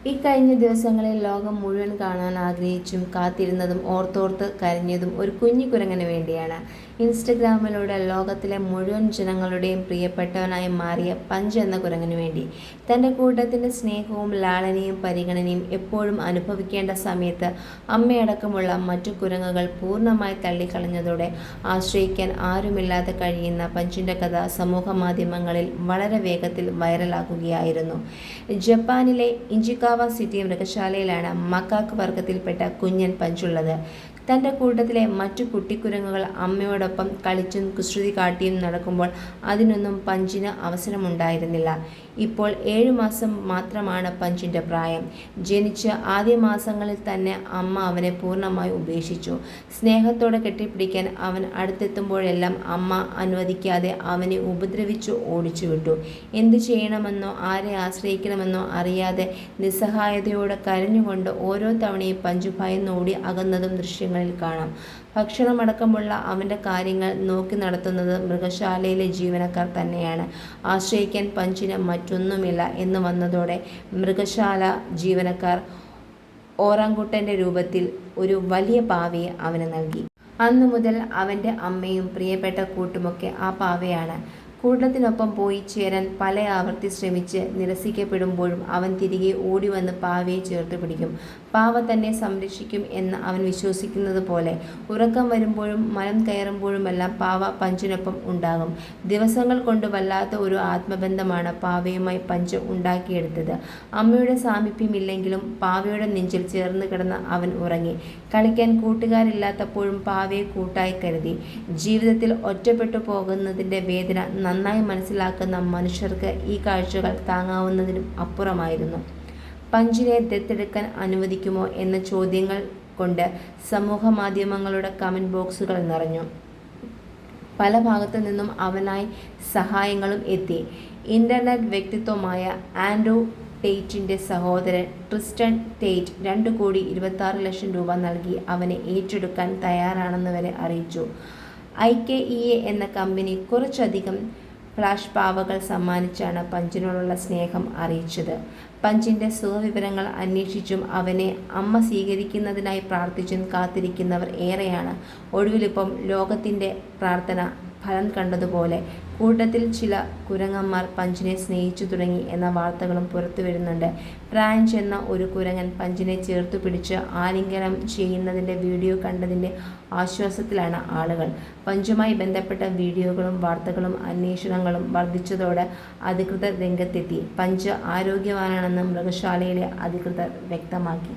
ഇക്കഴിഞ്ഞ ദിവസങ്ങളിൽ ലോകം മുഴുവൻ കാണാൻ ആഗ്രഹിച്ചും കാത്തിരുന്നതും ഓർത്തോർത്ത് കരഞ്ഞതും ഒരു കുഞ്ഞു കുരങ്ങന് വേണ്ടിയാണ്. ഇൻസ്റ്റഗ്രാമിലൂടെ ലോകത്തിലെ മുഴുവൻ ജനങ്ങളുടെയും പ്രിയപ്പെട്ടവനായി മാറിയ പഞ്ച് എന്ന കുരങ്ങനു വേണ്ടി. തൻ്റെ കൂട്ടത്തിൻ്റെ സ്നേഹവും ലാളനയും പരിഗണനയും എപ്പോഴും അനുഭവിക്കേണ്ട സമയത്ത് അമ്മയടക്കമുള്ള മറ്റു കുരങ്ങുകൾ പൂർണ്ണമായി തള്ളിക്കളഞ്ഞതോടെ ആശ്രയിക്കാൻ ആരുമില്ലാതെ കഴിയുന്ന പഞ്ചിൻ്റെ കഥ സമൂഹമാധ്യമങ്ങളിൽ വളരെ വേഗത്തിൽ വൈറലാകുകയായിരുന്നു. ജപ്പാനിലെ ഇഞ്ചിക്കാവ സിറ്റി മൃഗശാലയിലാണ് മക്കാക്ക് വർഗത്തിൽപ്പെട്ട കുഞ്ഞൻ പഞ്ചുള്ളത്. തൻ്റെ കൂട്ടത്തിലെ മറ്റു കുട്ടിക്കുരങ്ങുകൾ അമ്മയോടൊപ്പം കളിച്ചും കുസൃതി കാട്ടിയും നടക്കുമ്പോൾ അതിനൊന്നും പഞ്ചിന് അവസരമുണ്ടായിരുന്നില്ല. ഇപ്പോൾ 7 മാസം മാത്രമാണ് പഞ്ചിൻ്റെ പ്രായം. ജനിച്ച ആദ്യ മാസങ്ങളിൽ തന്നെ അമ്മ അവനെ പൂർണ്ണമായി ഉപേക്ഷിച്ചു. സ്നേഹത്തോടെ കെട്ടിപ്പിടിക്കാൻ അവൻ അടുത്തെത്തുമ്പോഴെല്ലാം അമ്മ അനുവദിക്കാതെ അവനെ ഉപദ്രവിച്ചു ഓടിച്ചുവിട്ടു. എന്തു ചെയ്യണമെന്നോ ആരെ ആശ്രയിക്കണമെന്നോ അറിയാതെ നിസ്സഹായതയോടെ കരഞ്ഞുകൊണ്ട് ഓരോ തവണയും പഞ്ചു ഭയന്നോടി അകന്നതും ദൃശ്യങ്ങളിൽ കാണാം. ഭക്ഷണമടക്കമുള്ള അവൻ്റെ കാര്യങ്ങൾ നോക്കി നടത്തുന്നത് മൃഗശാലയിലെ ജീവനക്കാർ തന്നെയാണ്. ആശ്രയിക്കാൻ പഞ്ചിന് മറ്റൊന്നുമില്ല എന്ന് വന്നതോടെ മൃഗശാല ജീവനക്കാർ ഓറാങ്കുട്ടൻ്റെ രൂപത്തിൽ ഒരു വലിയ പാവയെ അവന് നൽകി. അന്നു മുതൽ അവൻ്റെ അമ്മയും പ്രിയപ്പെട്ട കൂട്ടുമൊക്കെ ആ പാവയാണ്. കൂട്ടത്തിനൊപ്പം പോയി ചേരാൻ പല ആവർത്തി ശ്രമിച്ച് നിരസിക്കപ്പെടുമ്പോഴും അവൻ തിരികെ ഓടിവന്ന് പാവയെ ചേർത്ത് പിടിക്കും. പാവ തന്നെ സംരക്ഷിക്കും എന്ന് അവൻ വിശ്വസിക്കുന്നത് പോലെ ഉറക്കം വരുമ്പോഴും മരം കയറുമ്പോഴുമെല്ലാം പാവ പഞ്ചിനൊപ്പം ഉണ്ടാകും. ദിവസങ്ങൾ കൊണ്ട് വല്ലാത്ത ഒരു ആത്മബന്ധമാണ് പാവയുമായി പഞ്ച് ഉണ്ടാക്കിയെടുത്തത്. അമ്മയുടെ സാമീപ്യമില്ലെങ്കിലും പാവയുടെ നെഞ്ചിൽ ചേർന്ന് കിടന്ന് അവൻ ഉറങ്ങി. കളിക്കാൻ കൂട്ടുകാരില്ലാത്തപ്പോഴും പാവയെ കൂട്ടായി കരുതി. ജീവിതത്തിൽ ഒറ്റപ്പെട്ടു പോകുന്നതിൻ്റെ വേദന നന്നായി മനസ്സിലാക്കുന്ന മനുഷ്യർക്ക് ഈ കാഴ്ചകൾ താങ്ങാവുന്നതിനും അപ്പുറമായിരുന്നു. പഞ്ചിനെ ദത്തെടുക്കാൻ അനുവദിക്കുമോ എന്ന ചോദ്യങ്ങൾ കൊണ്ട് സമൂഹമാധ്യമങ്ങളുടെ കമൻറ്റ് ബോക്സുകൾ നിറഞ്ഞു. പല ഭാഗത്തു നിന്നും അവനായി സഹായങ്ങളും എത്തി. ഇൻ്റർനെറ്റ് വ്യക്തിത്വമായ ആൻഡ്രൂ ടേറ്റിൻ്റെ സഹോദരൻ ട്രിസ്റ്റൻ ടേറ്റ് 2,26,00,000 രൂപ നൽകി അവനെ ഏറ്റെടുക്കാൻ തയ്യാറാണെന്ന് വരെ അറിയിച്ചു. IKEA എന്ന കമ്പനി കുറച്ചധികം ഫ്ലാഷ് പാവകൾ സമ്മാനിച്ചാണ് പഞ്ചിനോടുള്ള സ്നേഹം അറിയിച്ചത്. പഞ്ചിൻ്റെ സുഖവിവരങ്ങൾ അന്വേഷിച്ചും അവനെ അമ്മ സ്വീകരിക്കുന്നതിനായി പ്രാർത്ഥിച്ചും കാത്തിരിക്കുന്നവർ ഏറെയാണ്. ഒടുവിലിപ്പം ലോകത്തിൻ്റെ പ്രാർത്ഥന ഫലം കണ്ടതുപോലെ കൂട്ടത്തിൽ ചില കുരങ്ങന്മാർ പഞ്ചിനെ സ്നേഹിച്ചു തുടങ്ങി എന്ന വാർത്തകളും പുറത്തു വരുന്നുണ്ട്. പ്രാഞ്ച് എന്ന ഒരു കുരങ്ങൻ പഞ്ചിനെ ചേർത്തു പിടിച്ച് ആലിംഗനം ചെയ്യുന്നതിൻ്റെ വീഡിയോ കണ്ടതിൻ്റെ ആശ്വാസത്തിലാണ് ആളുകൾ. പഞ്ചുമായി ബന്ധപ്പെട്ട വീഡിയോകളും വാർത്തകളും അന്വേഷണങ്ങളും വർദ്ധിച്ചതോടെ അധികൃതർ രംഗത്തെത്തി. പഞ്ച് ആരോഗ്യവാനാണെന്ന് മൃഗശാലയിലെ അധികൃതർ വ്യക്തമാക്കി.